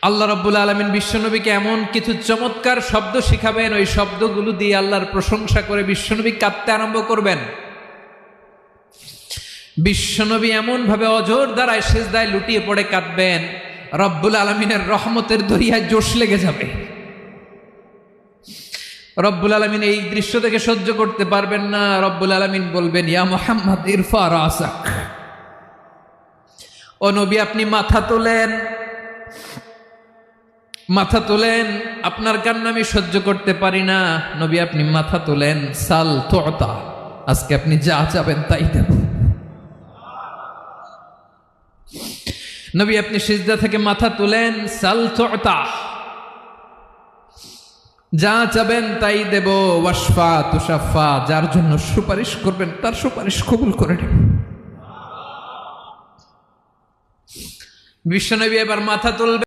আল্লাহ রাব্বুল আলামিন বিশ্বনবীকে এমন কিছু চমৎকার শব্দ শিখাবেন, ওই শব্দগুলো দিয়ে আল্লাহর প্রশংসা করে বিশ্বনবী কাঁদতে আরম্ভ করবেন। বিশ্বনবী এমন ভাবে অজর দ্বারায় সিজদায় লুটিয়ে পড়ে কাঁদবেন, রব্বুল আলামিনের রহমতের দরিয়ায় জোশ লেগে যাবে। রব্বুল আলামিন এই দৃশ্য থেকে সহ্য করতে পারবেন না। রব্বুল আলামিন বলবেন, ইয়া মুহাম্মদ ইরফা রাসাক, ও নবী আপনি মাথা তোলেন, মাথা তোলেন, আপনার কান্না আমি সহ্য করতে পারি না। নবী আপনি মাথা তোলেন, সাল তুতা, আজকে আপনি যা চাবেন তাই দেব। নবী আপনি সিজদা থেকে মাথা তুলেন, সাল তুতা, যা চাবেন তাই দেব। ওয়াশফা তুশাফা, যার জন্য সুপারিশ করবেন তার সুপারিশ কবুল করে নেব। বিশ্বনবী এবার মাথা তুলবেন।